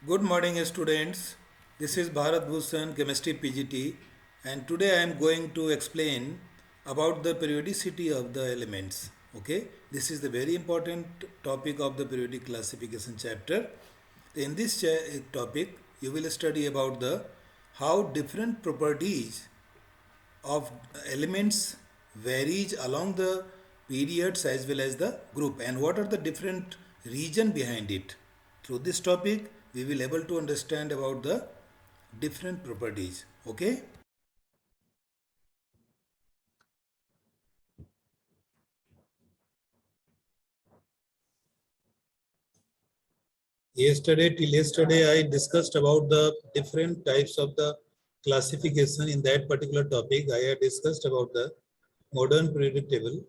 Good morning, students. This is Bharat Bhushan, Chemistry PGT, and today I am going to explain about the periodicity of the elements. Okay, this is the very important topic of the periodic classification chapter. In this topic, you will study about the how different properties of elements varies along the periods as well as the group and what are the different reason behind it. Through this topic we will able to understand about the different properties. Okay. Till yesterday I discussed about the different types of the classification. In that particular topic I had discussed about the modern periodic table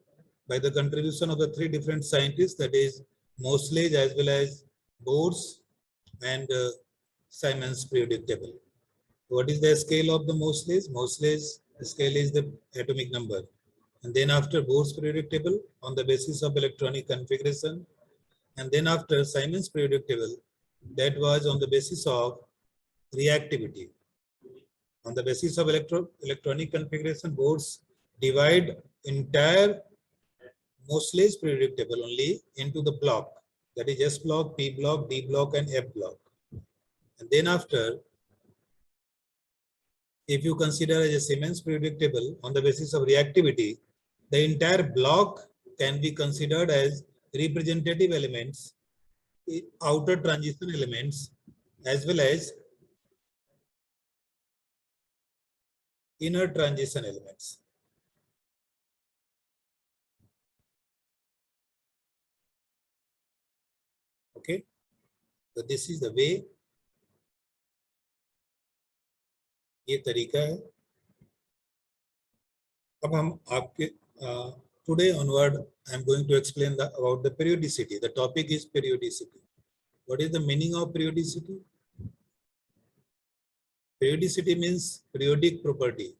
by the contribution of the three different scientists, that is Moseley as well as Bose and Simon's periodic table. What is the scale of the Moseley's? Moseley's scale is the atomic number. And then after Bohr's periodic table on the basis of electronic configuration. And then after Simon's periodic table, that was on the basis of reactivity. On the basis of electronic configuration, Bohr's divide entire Moseley's periodic table only into the block. That is S block, P block, D block, and F block. And then after, if you consider as a Siemens periodic table on the basis of reactivity, the entire block can be considered as representative elements, outer transition elements, as well as inner transition elements. Okay, so this is the way, ये तरीका है. अब हम आपके today onward I am going to explain about the periodicity. The topic is periodicity. What is the meaning of periodicity? Periodicity means periodic property.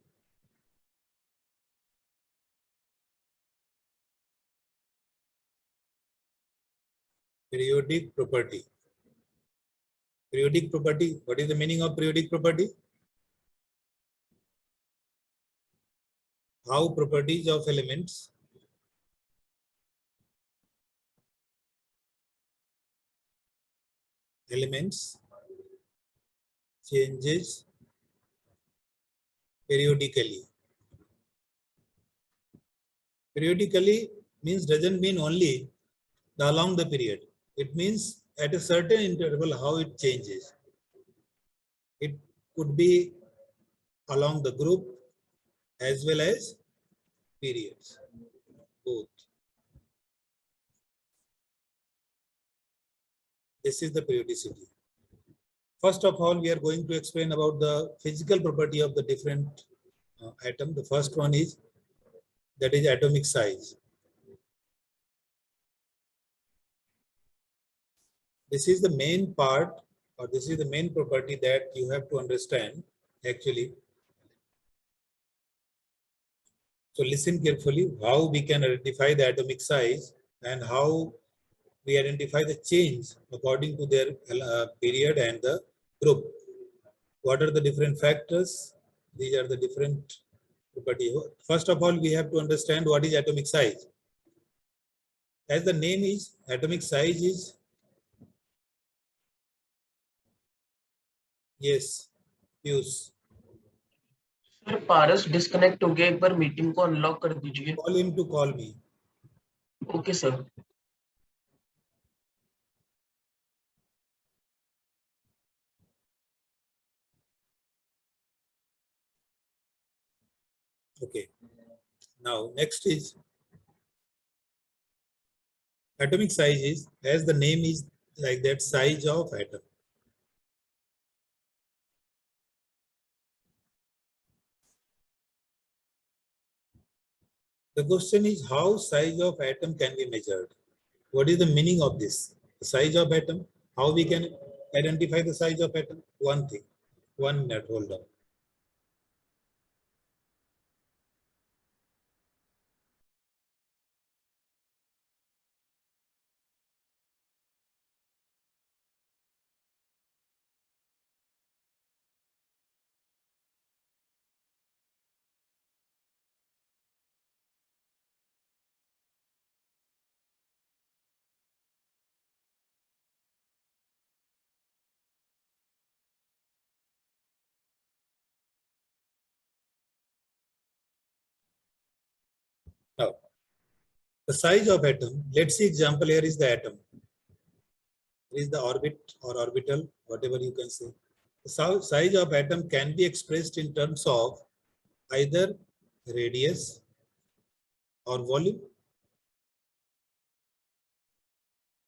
Periodic property. Periodic property. What is the meaning of periodic property? How properties of elements changes periodically. Periodically means doesn't mean only along the period. It means at a certain interval how it changes. It could be along the group as well as periods, both. This is the periodicity. First of all, we are going to explain about the physical property of the different atom. The first one is that is atomic size. This is the main part, or this is the main property that you have to understand actually. So listen carefully how we can identify the atomic size and how we identify the change according to their period and the group. What are the different factors? These are the different properties. First of all, we have to understand what is atomic size. As the name is, atomic size is, yes, use. Sir Paras disconnect हो गया, एक बार meeting को unlock कर दीजिए. Call him to call me. Okay sir. Okay. Now next is atomic size is, as the name is like that, size of atom. The question is how size of atom can be measured? What is the meaning of this? The size of atom, how we can identify the size of atom? One thing, 1 minute, hold on. Now, the size of atom, let's see example here is the atom. Here is the orbit or orbital, whatever you can say. The size of atom can be expressed in terms of either radius or volume.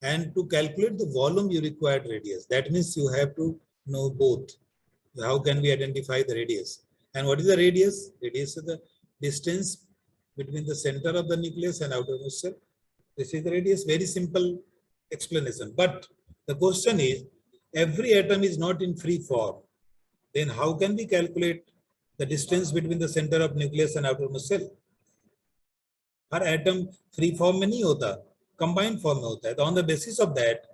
And to calculate the volume, you require radius. That means you have to know both. How can we identify the radius? And what is the radius? Radius is the distance between the center of the nucleus and outermost shell. This is the radius. Very simple explanation. But the question is, every atom is not in free form. Then how can we calculate the distance between the center of nucleus and outermost shell? Her atom free form में नहीं होता, combined form में होता है. तो on the basis of that,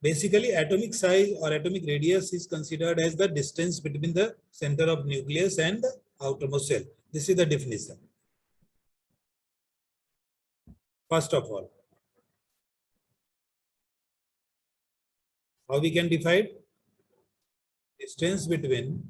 basically atomic size or atomic radius is considered as the distance between the center of nucleus and the outermost shell. This is the definition. First of all, how we can define distance between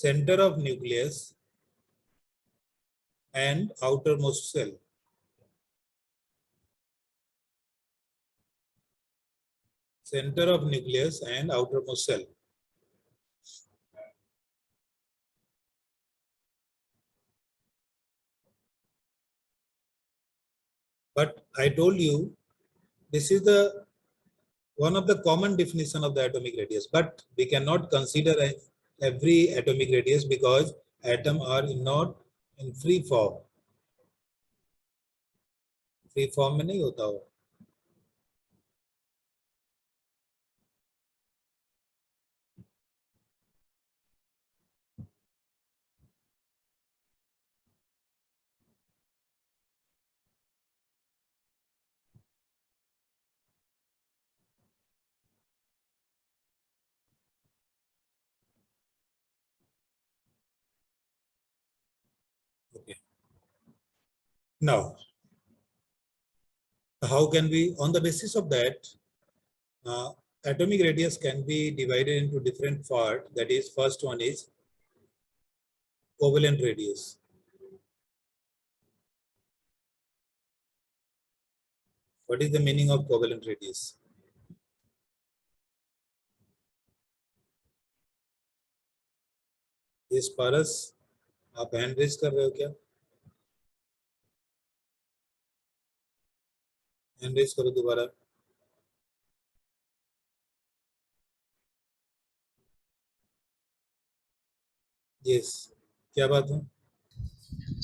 center of nucleus and outermost shell. Center of nucleus and outermost shell. But I told you, this is the one of the common definition of the atomic radius, but we cannot consider every atomic radius because atoms are not in free form. Free form में नहीं होता हो. Okay. Now, how can we, on the basis of that, atomic radius can be divided into different parts. That is, first one is covalent radius. What is the meaning of covalent radius? Yes, Paras, आप hand raise कर रहे हो क्या? Hand raise करो दोबारा. Yes, क्या बात है?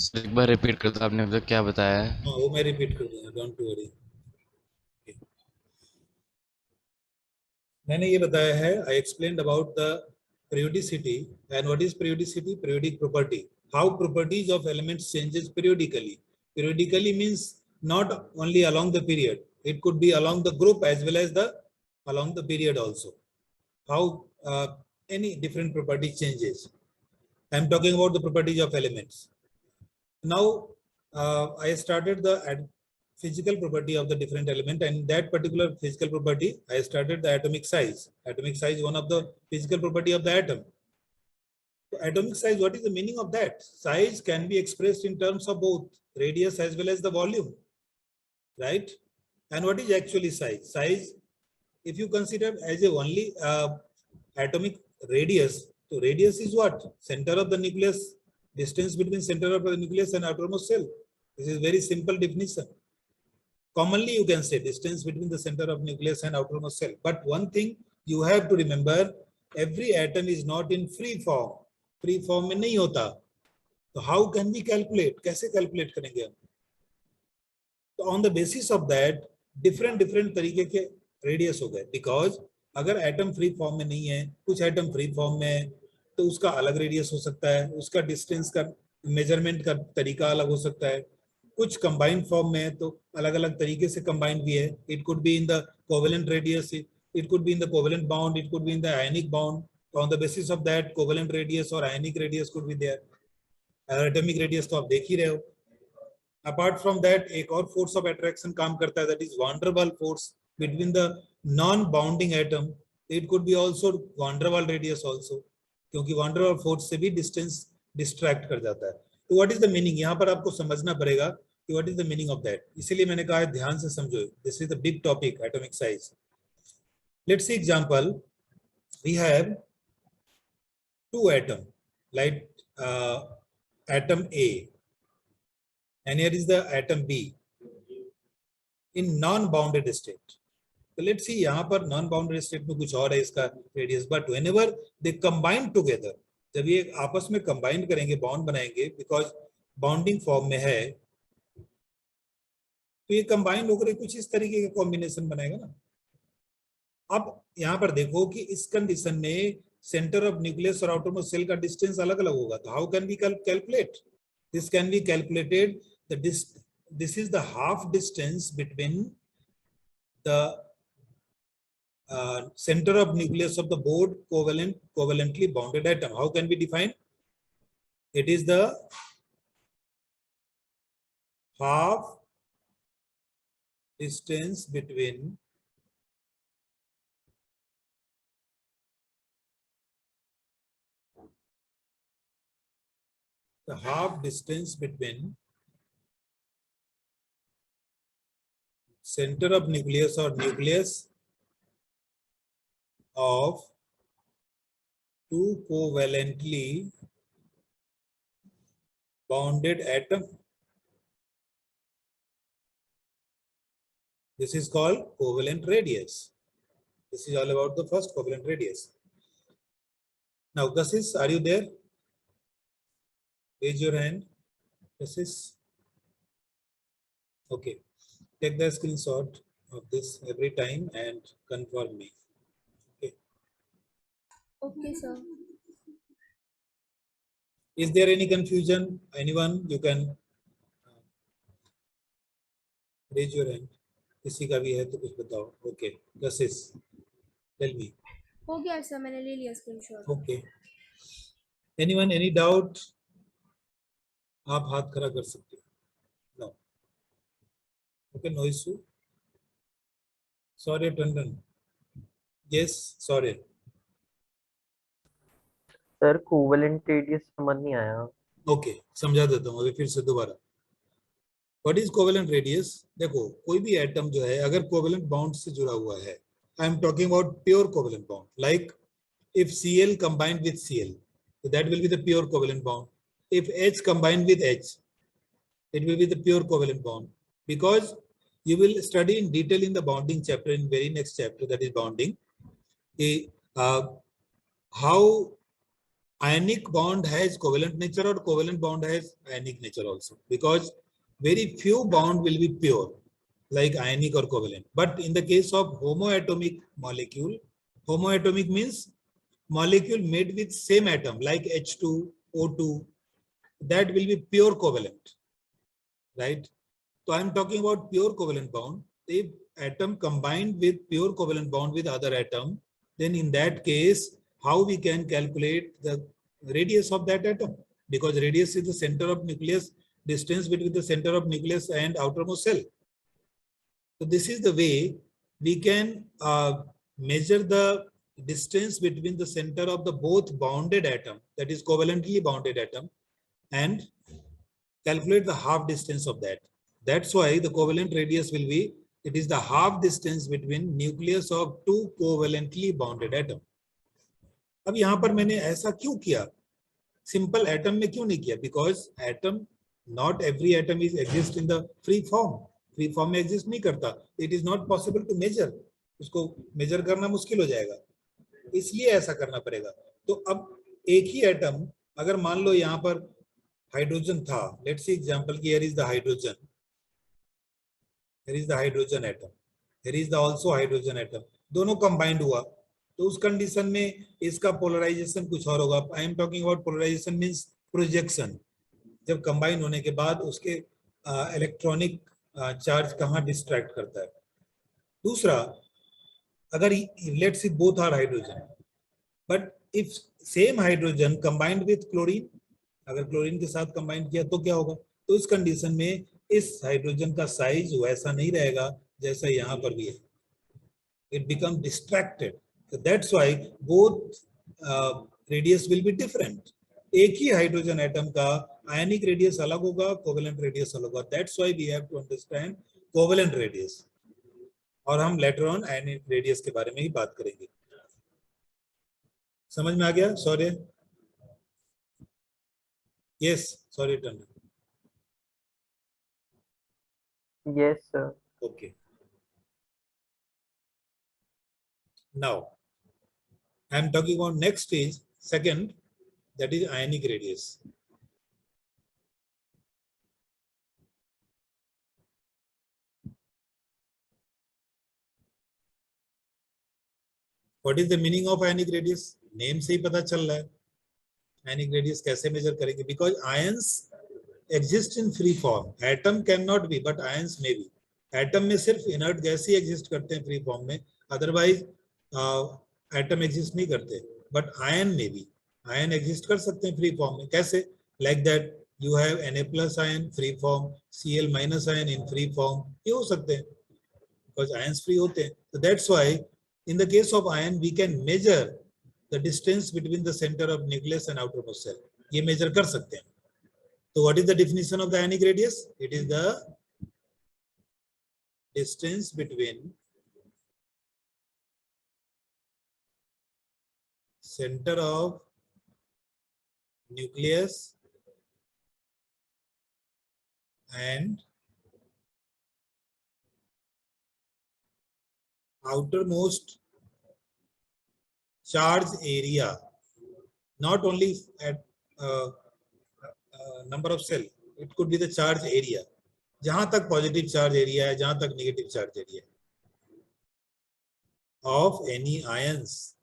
सर एक बार रिपीट कर दो, आपने अभी तक क्या बताया है? हाँ, वो मैं रिपीट कर दूंगा, डोंट वरी. मैंने ये बताया है, I explained about the periodicity. And what is periodicity? Periodic property. How properties of elements changes periodically. Periodically means not only along the period. It could be along the group as well as along the period also. How any different property changes. I am talking about the properties of elements. Now I started the physical property of the different element, and that particular physical property, I started the atomic size. Atomic size is one of the physical property of the atom. So atomic size, what is the meaning of that? Size can be expressed in terms of both radius as well as the volume, right? And what is actually size? Size, if you consider as a only atomic radius, so radius is what? Center of the nucleus, distance between center of the nucleus and outermost shell. This is very simple definition. Commonly, you can say distance between the center of nucleus and outermost shell. But one thing you have to remember, every atom is not in free form. Free form में नहीं होता. So how can we calculate? कैसे calculate करेंगे हम? So on the basis of that, different तरीके के radius हो गए. Because अगर atom free form में नहीं है, कुछ atom free form में है, तो उसका अलग radius हो सकता है. उसका distance का measurement का तरीका अलग हो सकता है. कुछ कंबाइंड फॉर्म में है तो अलग अलग तरीके से कंबाइंड भी है. It could be in the covalent radius, it could be in the covalent bound, it could be in the ionic bound. On the basis of that covalent radius और ionic radius could be there. Atomic radius तो आप देख ही रहे हो. Apart from that एक और force of attraction काम करता है, दैट इज वान डेर वाल force between the non bounding atom. It could B also van der वाल रेडियस ऑल्सो, क्योंकि वान डेर वाल फोर्स से भी डिस्टेंस डिस्ट्रैक्ट कर जाता है. तो व्हाट इज द मीनिंग, यहाँ पर आपको समझना पड़ेगा कि what is the meaning of that. इसीलिए मैंने कहा है ध्यान से समझो, this is the big topic, atomic size. Let's see example. We have two atom, like atom A, and here is the atom B in non-bounded state. So let's see, यहाँ पर non-bounded state में कुछ और है इसका radius, but whenever they combine together, जब ये आपस में combine करेंगे, bond बनाएंगे, because bonding form में है, तो ये combine होकर कुछ इस तरीके का combination बनाएगा ना. अब यहाँ पर देखो कि इस कंडीशन में सेंटर ऑफ न्यूक्लियस और आउटरमोस्ट सेल का डिस्टेंस अलग अलग होगा. तो how can we calculate this? Can be calculated this is the half distance between the center of nucleus of the both covalently bounded atom. How can we define? It is the half distance between the half distance between center of nucleus or nucleus of two covalently bounded atom. This is called covalent radius. This is all about the first covalent radius. Now, Kasis, are you there? Raise your hand. Kasis. Okay. Take the screenshot of this every time and confirm me. Okay. Okay, sir. Is there any confusion? Anyone? You can raise your hand. किसी का भी है तो कुछ बताओ. Okay. Kasis. Tell me. हो गया sir, मैंने ले लिया screenshot. Okay. Anyone? Any doubt? आप हाथ खड़ा कर सकते हो. No. Okay, no issue. Sorry, Tandon. Yes, sorry. Sir covalent radius समझ नहीं आया. Okay, समझा देता हूँ अभी फिर से दोबारा. What is covalent radius? देखो कोई भी एटम जो है अगर कोवेलेंट बॉन्ड से जुड़ा हुआ है, I am talking about pure covalent bond. Like if Cl combined with Cl, so that will be the pure covalent bond. If H combined with H, it will be the pure covalent bond. Because you will study in detail in the bonding chapter, in very next chapter, that is bonding, how ionic bond has covalent nature or covalent bond has ionic nature also. Because very few bond will be pure, like ionic or covalent. But in the case of homoatomic molecule, homoatomic means molecule made with same atom, like H2, O2, that will be pure covalent, right? So I am talking about pure covalent bond. If atom combined with pure covalent bond with other atom, then in that case, how we can calculate the radius of that atom? Because radius is the center of nucleus, distance between the center of nucleus and outermost cell. So this is the way we can measure the distance between the center of the both bounded atom, that is covalently bounded atom, and calculate the half distance of that. That's why the covalent radius will be, it is the half distance between nucleus of two covalently bounded atom. अब यहाँ पर मैंने ऐसा क्यों किया? Simple atom में क्यों नहीं किया? Because atom, not every atom is exist in the free form. Free form में exist नहीं करता. It is not possible to measure. उसको measure करना मुश्किल हो जाएगा. इसलिए ऐसा करना पड़ेगा. तो अब एक ही atom, अगर मान लो यहाँ पर हाइड्रोजन था, let's see example कि here is the hydrogen. Here is the hydrogen atom. Here is the also hydrogen atom. दोनों combined हुआ. तो उस कंडीशन में इसका पोलराइजेशन कुछ और होगा. I am talking about polarisation means projection. जब कंबाइन होने के बाद उसके इलेक्ट्रॉनिक चार्ज कहाँ डिस्ट्रैक्ट करता है. दूसरा, अगर let's see both are hydrogen, but if same hydrogen combined with chlorine, अगर क्लोरीन के साथ कंबाइन किया तो क्या होगा? तो इस कंडीशन में इस हाइड्रोजन का साइज वैसा नहीं रहेगा जैसा यहाँ पर भी है. It becomes distracted. So that's why both radius will be different. एक ही हाइड्रोजन एटम का आयनिक रेडियस अलग होगा, कोवेलेंट रेडियस अलग होगा. That's why we have to understand covalent radius. और हम लेटर ऑन आयनिक रेडियस के बारे में ही बात करेंगे. समझ में आ गया? Sorry. Yes, sorry, Tanya. Yes, sir. Okay. Now, I am talking about next is second, that is ionic radius. What is the meaning of ionic radius? Name से ही पता चल रहा है. Ionic radius कैसे measure करेंगे? Because ions exist in free form. Atom cannot be, but ions may be. Atom में सिर्फ inert gas ही exist करते हैं free form में. Otherwise, atom exist नहीं करते. But ion may be. Ion exist कर सकते हैं free form में. कैसे? Like that, you have Na plus ion free form, Cl minus ion in free form. ये हो सकते हैं. Because ions free होते हैं. So that's why in the case of ion, we can measure the distance between the center of nucleus and outermost cell. ये measure कर सकते हैं. So what is the definition of the ionic radius? It is the distance between center of nucleus and outermost charge area, not only at number of cell, it could be the charge area. जहां तक positive charge area है, जहां तक negative charge area है, of any ions,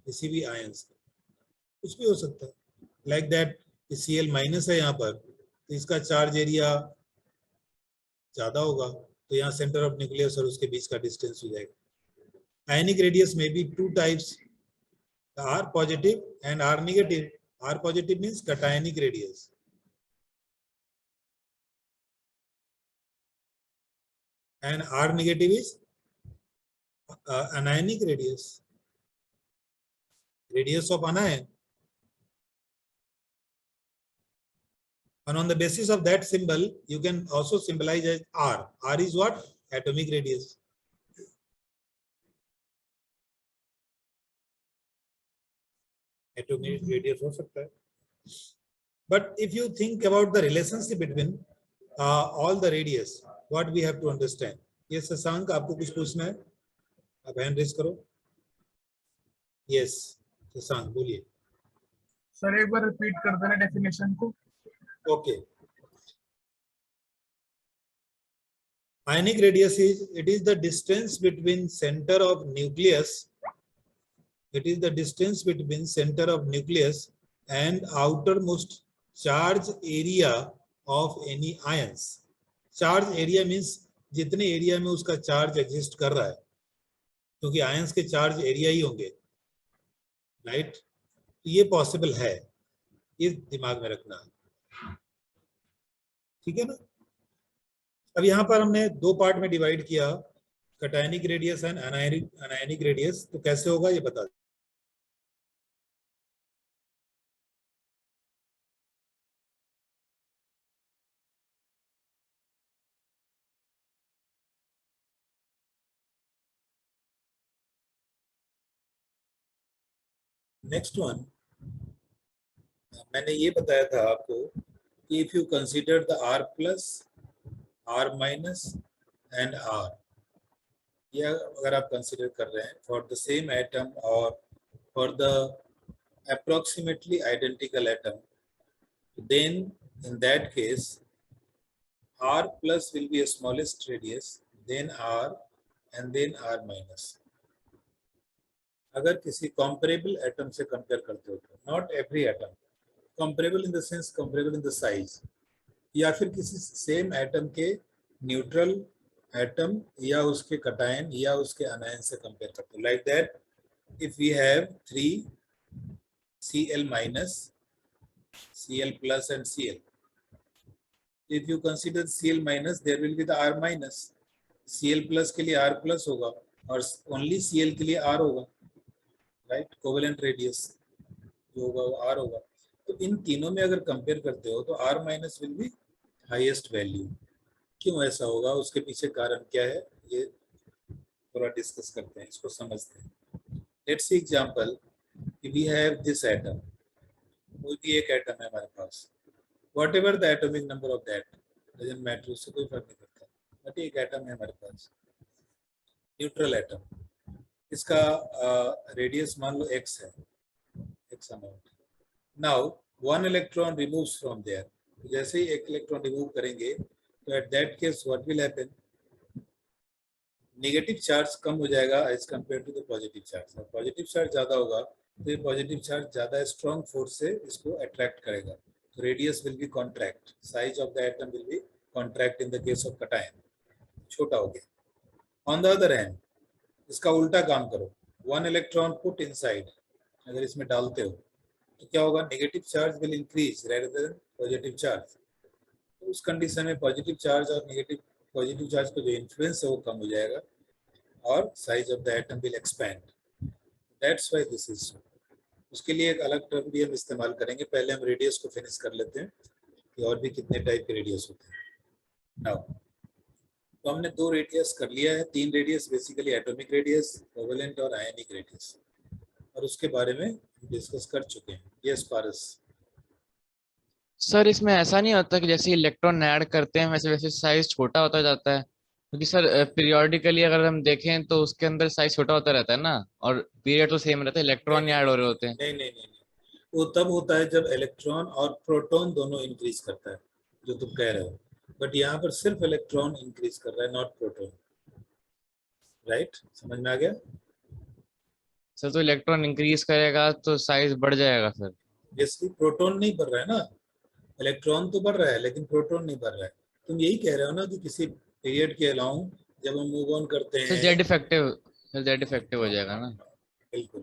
किसी भी ions, कुछ भी हो सकता है. लाइक दैट Cl माइनस है यहाँ पर, तो इसका चार्ज एरिया ज्यादा होगा, तो यहाँ सेंटर ऑफ न्यूक्लियस और उसके बीच का डिस्टेंस हो जाएगा. आयनिक रेडियस में भी two types, R positive and R negative. R positive means cationic radius. And R negative is anionic radius. Radius of anion. And on the basis of that symbol, you can also symbolize as R. R is what? Atomic radius. Atomic radius हो सकता है. But if you think about the relationship between all the radius, what we have to understand. Yes, Shashank, आपको कुछ पूछना है? आप hand raise करो. Yes, Shashank बोलिए. सर एक बार रिपीट कर देना डेफिनेशन को. Okay. Ionic radius is, it is the distance between center of nucleus. It is the distance between center of nucleus and outermost charge area of any ions. Charge area means जितने area में उसका charge exist कर रहा है, क्योंकि ions के charge area ही होंगे, right? ये पॉसिबल है, ये दिमाग में रखना है. ठीक है ना? अब यहाँ पर हमने दो पार्ट में डिवाइड किया, cationic radius and anionic radius. तो कैसे होगा ये बता. नेक्स्ट वन, मैंने ये बताया था आपको कि if you consider the R plus, R minus and R, ये अगर आप कंसीडर कर रहे हैं फॉर द सेम एटम और for the approximately identical atom, then in that case R plus will be a smallest radius, then R and then R minus. अगर किसी comparable atom से कंपेयर करते हो तो, not every atom, comparable in the sense comparable in the size, या फिर किसी same atom के न्यूट्रल एटम या उसके कटायन या उसके अनायन से कंपेयर करते हो. Like that if we have 3 Cl minus, Cl plus and Cl, If you consider Cl minus, there will be the R minus. Cl plus के लिए R plus होगा और only Cl के लिए R होगा, right? Covalent radius जो होगा वो R होगा. तो इन तीनों में अगर कंपेयर करते हो तो R minus will be highest value. क्यों ऐसा होगा, उसके पीछे कारण क्या है, ये थोड़ा डिस्कस करते हैं, इसको समझते हैं. Let's see example. We have this atom. कोई भी एक एटम है हमारे पास. Whatever the atomic number of that, doesn't matter, उससे कोई फर्क नहीं पड़ता. बट एक एटम है हमारे पास, न्यूट्रल एटम. इसका रेडियस मान लो x है, x amount. Now one electron removes from there. जैसे ही एक इलेक्ट्रॉन रिमूव करेंगे तो at that case what will happen, negative charge कम हो जाएगा as compare to the positive charge. और पॉजिटिव चार्ज ज्यादा होगा तो ये पॉजिटिव चार्ज ज्यादा स्ट्रॉन्ग फोर्स से इसको अट्रैक्ट करेगा. तो radius will be contract, size of the atom will be contract in the case of cation, छोटा हो गया. ऑन द अदर हैंड इसका उल्टा काम करो, वन इलेक्ट्रॉन पुट इनसाइड, अगर इसमें डालते हो तो क्या होगा, negative charge will increase rather than positive charge. तो उस कंडीशन में पॉजिटिव चार्ज और पॉजिटिव चार्ज का जो इन्फ्लुएंस है वो कम हो जाएगा और size of the atom will expand. That's why this is so. उसके लिए एक अलग टर्म भी हम इस्तेमाल करेंगे. पहले हम रेडियस को फिनिश कर लेते हैं कि और भी कितने टाइप के रेडियस होते हैं. नाउ तो हमने 2 रेडियस कर लिया है, 3 radius basically atomic radius, covalent और आयनिक रेडियस, और उसके बारे में डिस्कस कर चुके हैं. यस पारस. सर इसमें ऐसा नहीं होता कि जैसे इलेक्ट्रॉन ऐड करते हैं वैसे वैसे साइज छोटा होता जाता है? क्योंकि सर पीरियोडिकली अगर हम देखें तो उसके अंदर साइज छोटा होता रहता है ना, और पीरियड तो सेम रहता है, इलेक्ट्रॉन ऐड हो रहे होते हैं. नहीं, वो तब होता है जब इलेक्ट्रॉन और प्रोटॉन दोनों इंक्रीज करता है, जो तुम कह रहे हो. बट यहाँ पर सिर्फ इलेक्ट्रॉन इंक्रीज कर रहा है, नॉट प्रोटॉन. राइट, समझ में आ गया? सर तो इलेक्ट्रॉन इंक्रीज करेगा तो साइज बढ़ जाएगा सर. जैसे प्रोटॉन नहीं बढ़ रहा है ना, इलेक्ट्रॉन तो बढ़ रहा है लेकिन प्रोटॉन नहीं बढ़ रहा है. तुम यही कह रहे हो ना कि किसी पीरियड के अलाउंग जब हम मूव ऑन करते हैं. सर जेड इफेक्टिव हो जाएगा ना. बिल्कुल.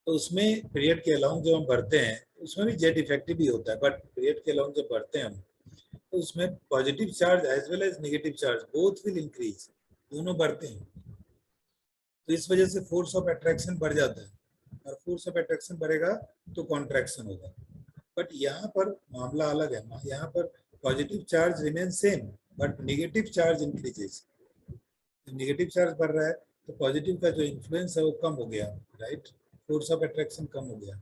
तो उसमें पीरियड के अलाउंग जब हम बढ़ते हैं उसमें भी जेड इफेक्टिव ही होता है. बट पीरियड के अलाउंग जब बढ़ते हैं हम तो उसमें positive charge as well as negative charge both will increase, दोनों बढ़ते हैं. तो इस वजह से फोर्स ऑफ अट्रैक्शन बढ़ जाता है, और फोर्स ऑफ अट्रैक्शन बढ़ेगा तो कॉन्ट्रैक्शन होगा. बट यहाँ पर मामला अलग है. यहाँ पर positive charge remain same but negative charge increases. Negative charge बढ़ रहा है तो पॉजिटिव का जो इन्फ्लुएंस है वो कम हो गया, राइट. फोर्स ऑफ अट्रैक्शन कम हो गया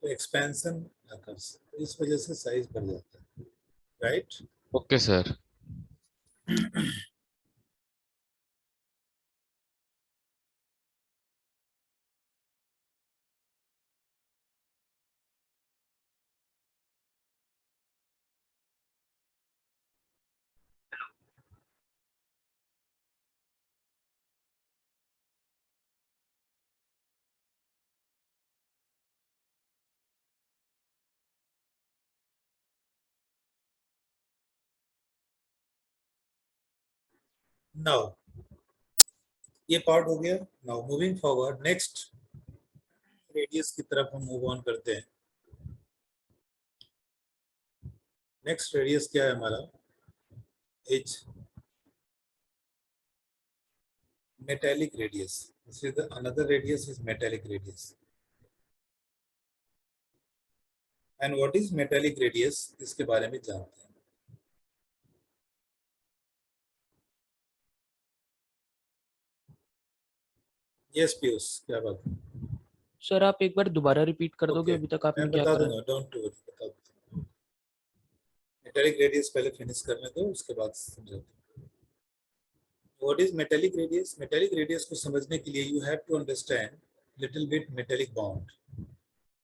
तो एक्सपेंशन अकर्स, इस वजह से साइज बढ़ जाता है, राइट. Okay sir. नाउ ये पार्ट हो गया. Now moving forward, next radius की तरफ हम मूव ऑन करते हैं. नेक्स्ट रेडियस क्या है हमारा, H metallic radius. This is the another radius is metallic radius. And what is metallic radius, इसके बारे में जानते हैं. Yes पीयूष, क्या बात है? सर आप एक बार दोबारा रिपीट कर दोगे? अभी तक आपने मैं क्या बता करा? दूंगा, डोंट वरी, बता दूंगा. मेटालिक रेडियस पहले फिनिश करने दो, उसके बाद समझाते हैं. What is metallic radius? Metallic radius को समझने के लिए you have to understand little bit metallic bond.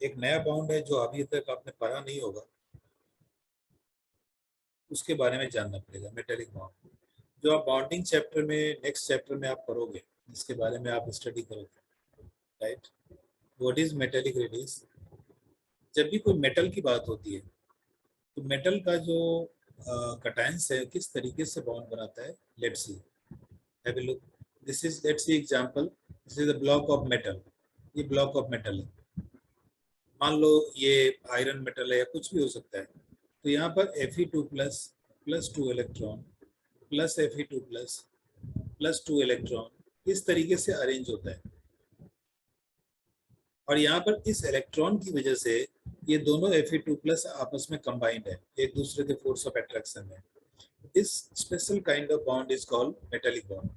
एक नया बॉन्ड है जो अभी तक आपने पढ़ा नहीं होगा, उसके बारे में जानना पड़ेगा. मेटेलिक बॉन्ड जो आप बॉन्डिंग चैप्टर में, नेक्स्ट चैप्टर में आप पढ़ोगे, इसके बारे में आप स्टडी करोगे, right. What is metallic radius? जब भी कोई मेटल की बात होती है तो मेटल का जो कटायंस है किस तरीके से बॉन्ड बनाता है. Let's see, have a look. This is, let's see example. This is a block of metal. ये ब्लॉक ऑफ मेटल है, मान लो ये आयरन मेटल है या कुछ भी हो सकता है. तो यहाँ पर Fe2+ plus 2 electron plus Fe2 plus 2 electron, इस तरीके से अरेंज होता है। और यहाँ पर इस इलेक्ट्रॉन की वजह से ये दोनों Fe2 आपस में कंबाइंड है एक दूसरे के फोर्स ऑफ अट्रैक्शन में। This special kind of bond is called metallic bond.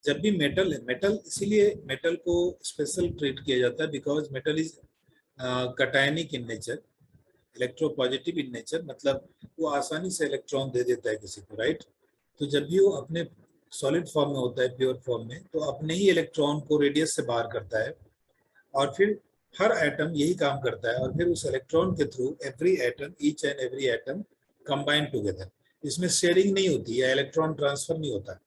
जब भी मेटल है, मेटल इसीलिए मेटल को स्पेशल ट्रीट किया जाता है because metal is cationic in nature, electropositive in nature, मतलब वो आसानी से इलेक्ट्रॉन दे देता है किसी को, राइट। तो जब भी वो अपने सॉलिड फॉर्म में होता है, प्योर फॉर्म में, तो अपने ही इलेक्ट्रॉन को रेडियस से बाहर करता है और फिर हर एटम यही काम करता है और फिर उस इलेक्ट्रॉन के through every atom, each and every atom combine together. इसमें शेयरिंग नहीं होती है, इलेक्ट्रॉन ट्रांसफर नहीं होता।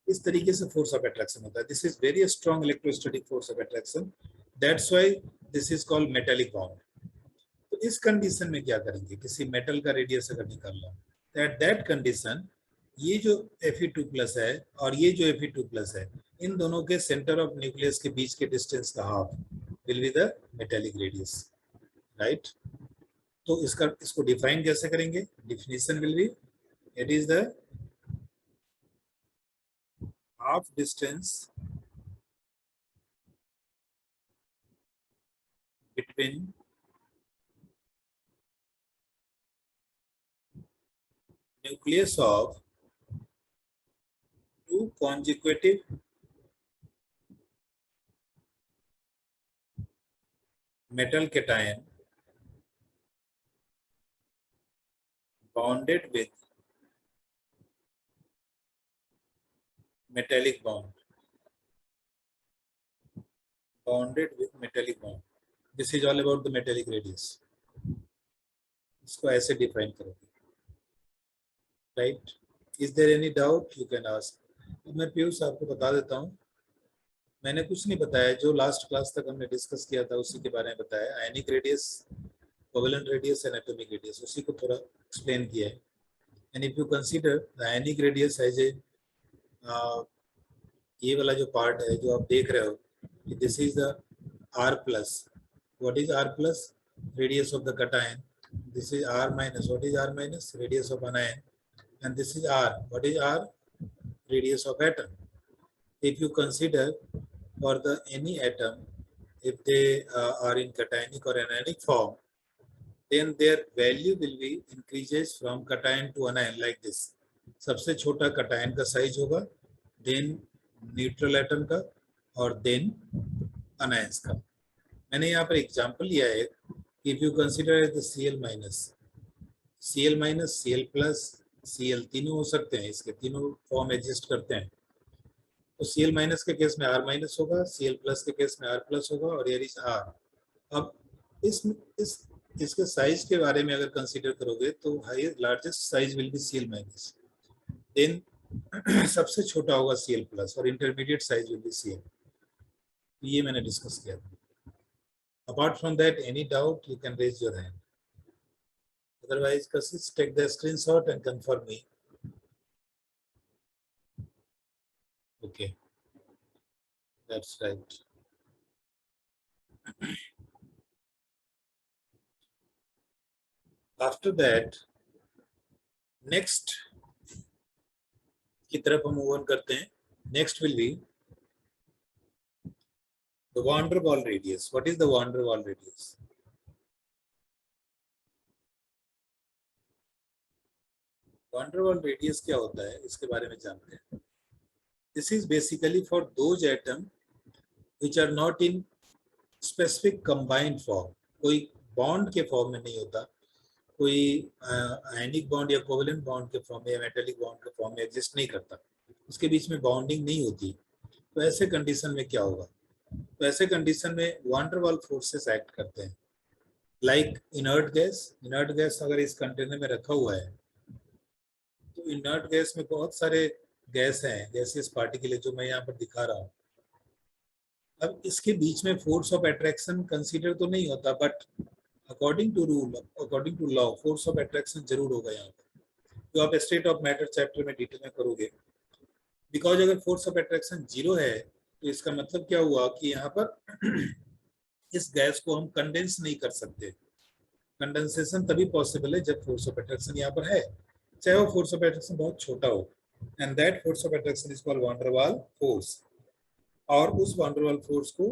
इस तरीके से फोर्स ऑफ अट्रैक्शन होता है। This is very strong electrostatic force of attraction, that's why this is called metallic bond. तो इस कंडीशन में क्या करेंगे, किसी मेटल का रेडियस अगर निकालना है, एट दैट कंडीशन ये जो Fe2+ है और ये जो Fe2+ है, इन दोनों के सेंटर ऑफ न्यूक्लियस के बीच के डिस्टेंस का half will be the metallic radius, right. तो इसको डिफाइन कैसे करेंगे? Definition will be, it is the half distance between nucleus of two consecutive metal cation bonded with metallic bond, bonded with metallic bond. This is all about the metallic radius. इसको ऐसे define करोगे, right. Is there any doubt? You can ask. अब मैं पीयूष आपको बता देता हूँ, मैंने कुछ नहीं बताया, जो लास्ट क्लास तक हमने डिस्कस किया था उसी के बारे में बताया। Ionic radius, covalent radius and atomic radius, उसी को थोड़ा एक्सप्लेन किया है। And if you consider the ionic radius as a, ये वाला जो पार्ट है जो आप देख रहे हो, this is the R+. What is R+? Radius of the cation. This is R-. What is R-? Radius of अनायन. And this is R. What is R? Radius of atom. If you consider for the any atom, if they are in cationic or anionic form, then their value will be increases from cation to anion like this. सबसे छोटा cation का size होगा, then neutral atom का, और then anions का। मैंने यहाँ पर एग्जांपल लिया है, if you consider the Cl-, Cl+, Cl तीनों हो सकते हैं, इसके तीनों फॉर्म एग्जिस्ट करते हैं। तो Cl- के केस में R- होगा, Cl+ के केस में R+ होगा, और here is R। अब इसके साइज के बारे में अगर कंसीडर करोगे तो largest size will be Cl-, then सबसे छोटा होगा Cl+, और intermediate size will be Cl। ये मैंने डिस्कस किया था। Apart from that, any doubt you can raise your hand, otherwise Kashish take the screenshot and confirm me. Okay, that's right. After that, next की तरफ हम मूव ऑन करते हैं। Next will be the van der Waals radius. What is the van der Waals radius? Van der Waals radius क्या होता है, इसके बारे में जानते हैं। This is basically for those atoms which are not in specific combined form. कोई bond के फॉर्म में नहीं होता, कोई आयनिक बॉन्ड या कोवेलेंट बॉन्ड के फॉर्म में या मेटालिक बॉन्ड के फॉर्म में एग्जिस्ट नहीं करता, उसके बीच में बॉन्डिंग नहीं होती। तो ऐसे कंडीशन में क्या होगा? तो ऐसे कंडीशन में van der Waals forces act करते हैं। लाइक इनर्ट गैस अगर इस कंटेनर में रखा हुआ है, तो इनर्ट गैस में बहुत सारे गैस हैं, गैसेस पार्टिकल जो मैं यहाँ पर दिखा रहा हूँ। अब इसके बीच में फोर्स ऑफ अट्रैक्शन कंसीडर तो नहीं होता, but according to rule, according to law, force of attraction जरूर होगा यहाँ पर, जो आप स्टेट ऑफ मैटर चैप्टर में डिटेल में करोगे। बिकॉज अगर फोर्स ऑफ अट्रैक्शन 0 है, तो इसका मतलब क्या हुआ कि यहाँ पर इस गैस को हम कंडेंस नहीं कर सकते। कंडेंसेशन तभी पॉसिबल है जब फोर्स ऑफ अट्रैक्शन यहाँ पर है। चाहे वो फोर्स ऑफ अट्रैक्शन बहुत छोटा हो, and that force of attraction is called van der वाल फोर्स। और उस वान डेर वाल फोर्स को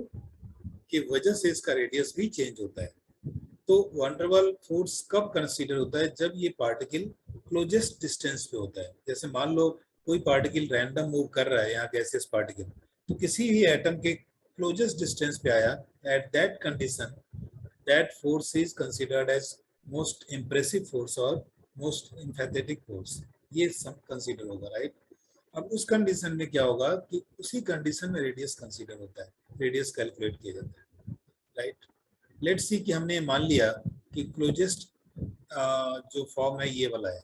की वजह से इसका रेडियस भी चेंज होता है। तो वान डेर वाल फोर्स कब कंसीडर होता है? जब ये पार्टिकल क्लोजेस्ट डिस्टेंस पे होता है। जैसे मान लो कोई पार्टिकल रैंडम मूव कर रहा है, यहाँ गैसियस पार्टिकल, तो किसी भी एटम के क्लोजेस्ट डिस्टेंस पे आया, at that condition that force is considered as most impressive force और मोस्ट एम्फैथेटिक फोर्स, ये सब कंसीडर होगा, राइट। अब उस कंडीशन में क्या होगा कि उसी कंडीशन में रेडियस कंसीडर होता है, रेडियस कैलकुलेट किया जाता है, राइट। लेट्स सी कि हमने मान लिया कि क्लोजेस्ट जो फॉर्म है ये वाला है,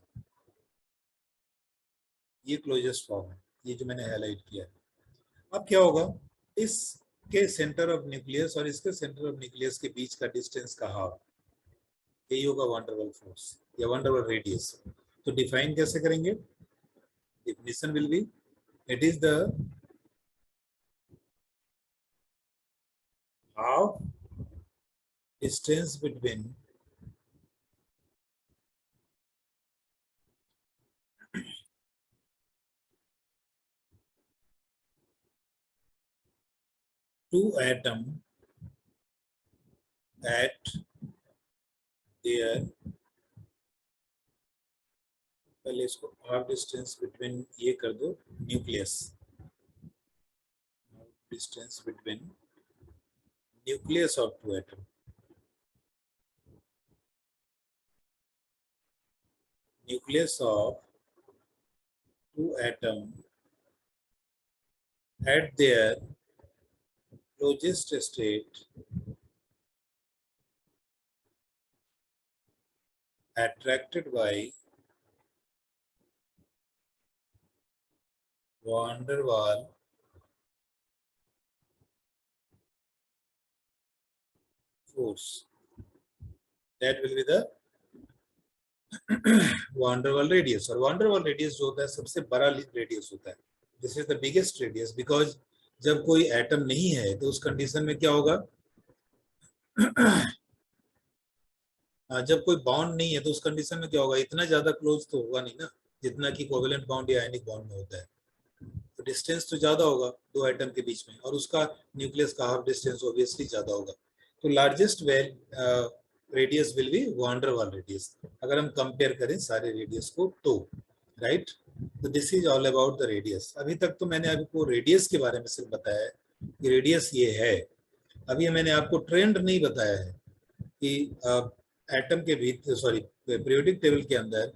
ये क्लोजेस्ट फॉर्म है, ये जो मैंने हाईलाइट किया है। अब क्या होगा, इसके सेंटर ऑफ न्यूक्लियस और इसके सेंटर ऑफ न्यूक्लियस के बीच का डिस्टेंस का हाफ, यही होगा वान डेर वाल फोर्स या वान डेर वाल रेडियस। तो डिफाइन कैसे करेंगे? Definition will be, it is the half distance between two atoms at their, पहले इसको हाफ डिस्टेंस बिटवीन ये कर दो nucleus, distance between nucleus of two atom, nucleus of two atoms at their closest state attracted by van der Waal force, that will be the van der Waal radius। और van der Waal radius जो होता है सबसे बड़ा radius होता है, this is the biggest radius, because जब कोई एटम नहीं है तो उस कंडीशन में क्या होगा, जब कोई बॉन्ड नहीं है तो उस कंडीशन में क्या होगा, इतना ज्यादा क्लोज तो होगा नहीं ना, जितना कि कोवेलेंट बॉन्ड या आयनिक बॉन्ड में होता है। तो डिस्टेंस तो ज्यादा होगा दो एटम के बीच में, और उसका न्यूक्लियस का हाफ डिस्टेंस ऑब्वियसली ज्यादा होगा। तो largest radius will B van der वाल रेडियस, अगर हम कंपेयर करें सारे रेडियस को तो, राइट। तो this is all about the radius. अभी तक तो मैंने आपको रेडियस के बारे में सिर्फ बताया है कि रेडियस ये है। अभी मैंने आपको ट्रेंड नहीं बताया है कि एटम के भीतर, सॉरी पीरियोडिक टेबल के अंदर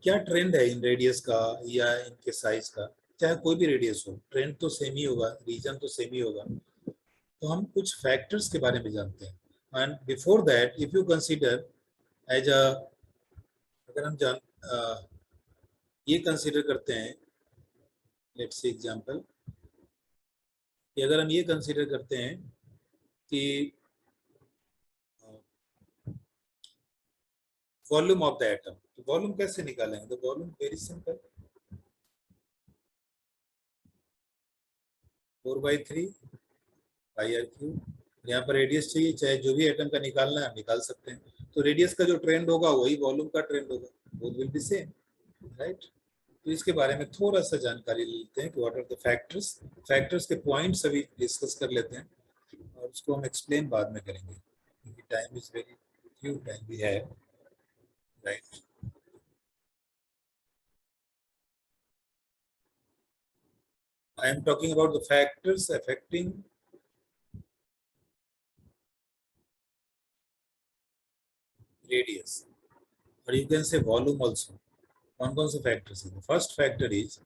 क्या ट्रेंड है इन रेडियस का या इनके साइज का। चाहे कोई भी रेडियस हो, ट्रेंड तो सेम ही होगा, रीजन तो सेम ही होगा। तो हम कुछ फैक्टर्स के बारे में जानते हैं, and before that if you consider as a, अगर हम ये कंसीडर करते हैं, लेट्स सी एग्जांपल, कि अगर हम ये कंसीडर करते हैं कि वॉल्यूम ऑफ द एटम, तो वॉल्यूम कैसे निकालेंगे? तो वॉल्यूम वेरी सिंपल, 4/3 πr³। यहाँ पर रेडियस चाहिए, चाहे जो भी एटम का निकालना है निकाल सकते हैं। तो रेडियस का जो ट्रेंड होगा वही वॉल्यूम का ट्रेंड होगा, both will be same, right. तो इसके बारे में थोड़ा सा जानकारी ले लेते हैं कि what are the factors, factors के पॉइंट्स अभी डिस्कस कर लेते हैं और उसको हम एक्सप्लेन बाद में करेंगे क्योंकि time is very few time we have, right. I am talking about the factors affecting radius, or you can say volume also। कौन-कौन से फैक्टर्स हैं? First factor is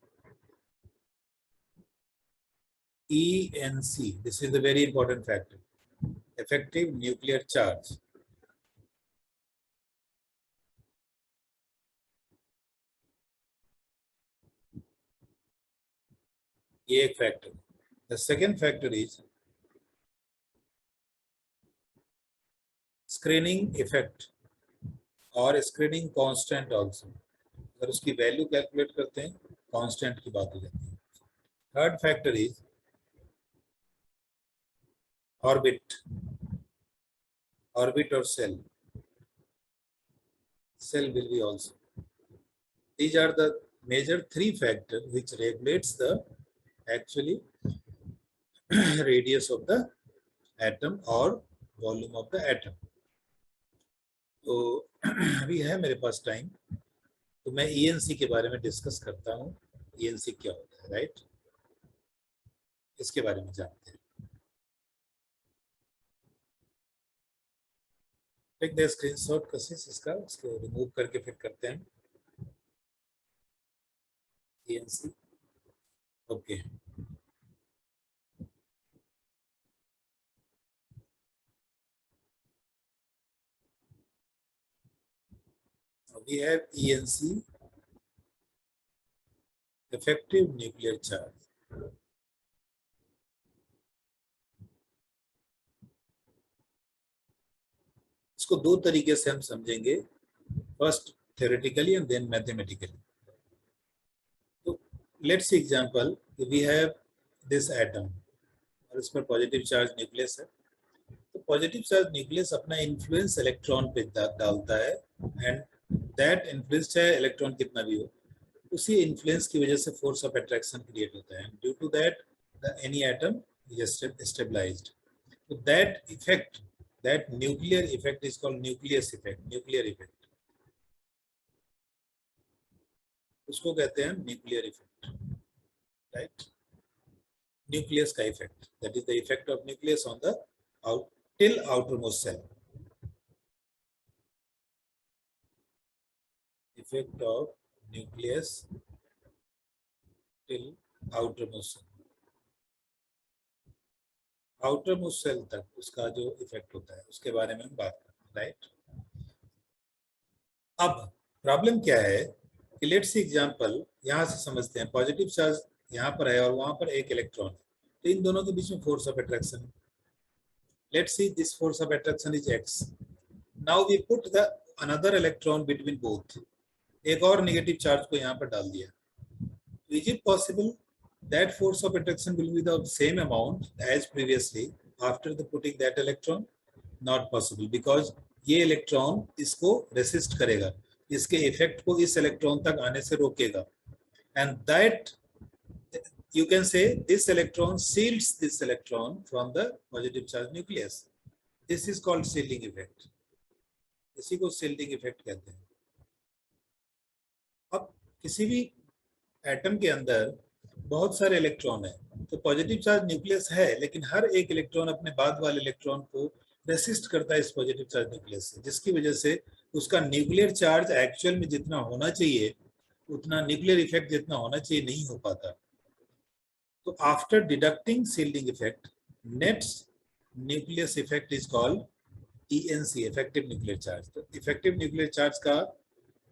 ENC, this is the very important factor, effective nuclear charge. ये एक factor. The second factor is screening effect और screening constant also. अगर उसकी value calculate करते हैं कांस्टेंट की बात हो जाती है। Third factor is orbit, orbit और cell, cell will be also. These are the major three factors which regulates the actually radius of the atom or volume of the atom. तो अभी है मेरे पास टाइम, तो मैं ENC के बारे में डिस्कस करता हूँ. ENC क्या होता है, राइट? इसके बारे में जानते हैं. टेक द स्क्रीनशॉट कशिश इसका, उसको रिमूव करके फिर करते हैं. ENC okay. We have ENC, effective nuclear charge. इसको दो तरीके से हम समझेंगे, first theoretically and then mathematically. तो let's see example, we have this atom और इस पर पॉजिटिव चार्ज न्यूक्लियस है. तो पॉजिटिव चार्ज न्यूक्लियस अपना इन्फ्लुएंस इलेक्ट्रॉन पे डालता है, एंड दैट इन्फ्लुएंस चाहे इलेक्ट्रॉन कितना भी हो, उसी इन्फ्लुएंस की वजह से फोर्स ऑफ अट्रैक्शन क्रिएट होता है. Due to that any atom is stabilised. तो that effect, that nuclear effect is called nucleus effect. Nuclear effect उसको कहते हैं न्यूक्लियर इफेक्ट, राइट? न्यूक्लियस का इफेक्ट, that is the effect of nucleus on the till outermost cell. Effect of nucleus till outermost cell. outermost cell तक उसका जो effect होता है उसके बारे में हम बात करते हैं, राइट? अब प्रॉब्लम क्या है कि लेट्स सी एग्जांपल, यहां से समझते हैं. पॉजिटिव चार्ज यहां पर है और वहां पर एक इलेक्ट्रॉन है, तो इन दोनों के बीच में फोर्स ऑफ अट्रैक्शन है. Let's see, this force of attraction is X. Now we put the another electron between both. एक और नेगेटिव चार्ज को यहाँ पर डाल दिया. Is it possible that force of attraction will be the same amount as previously after the putting that electron? Not possible, because ये electron इसको resist करेगा, इसके इफेक्ट को इस इलेक्ट्रॉन तक आने से रोकेगा. And that you can say this electron shields this electron from the positive charge nucleus. This is called shielding effect. इसी को shielding effect कहते हैं. अब किसी भी एटम के अंदर बहुत सारे इलेक्ट्रॉन है, तो पॉजिटिव चार्ज न्यूक्लियस है, लेकिन हर एक इलेक्ट्रॉन अपने बाद वाले इलेक्ट्रॉन को रेसिस्ट करता है इस पॉजिटिव चार्ज न्यूक्लियस से, जिसकी वजह से उसका न्यूक्लियर चार्ज एक्चुअल में जितना होना चाहिए, उतना न्यूक्लियर इफेक्ट जितना होना चाहिए नहीं हो पाता. So after deducting shielding effect, net nucleus effect is called ENC, effective nuclear charge. तो effective nuclear charge का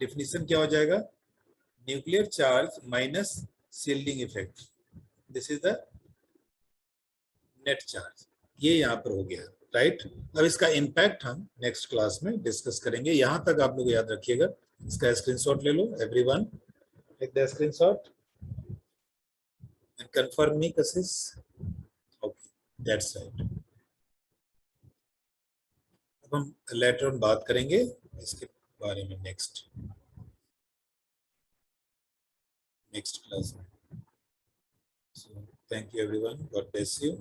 definition क्या हो जाएगा? Nuclear charge minus shielding effect. This is the net charge. ये यहाँ पर हो गया, राइट? अब इसका इम्पैक्ट हम नेक्स्ट क्लास में डिस्कस करेंगे. यहाँ तक आप लोग याद रखिएगा. इसका स्क्रीनशॉट ले लो, everyone. Take the screenshot and confirm me, Kassis. Okay, that's right. अब हम लेटर ऑन बात करेंगे इसके बारे में नेक्स्ट क्लास में. So thank you everyone. God bless you.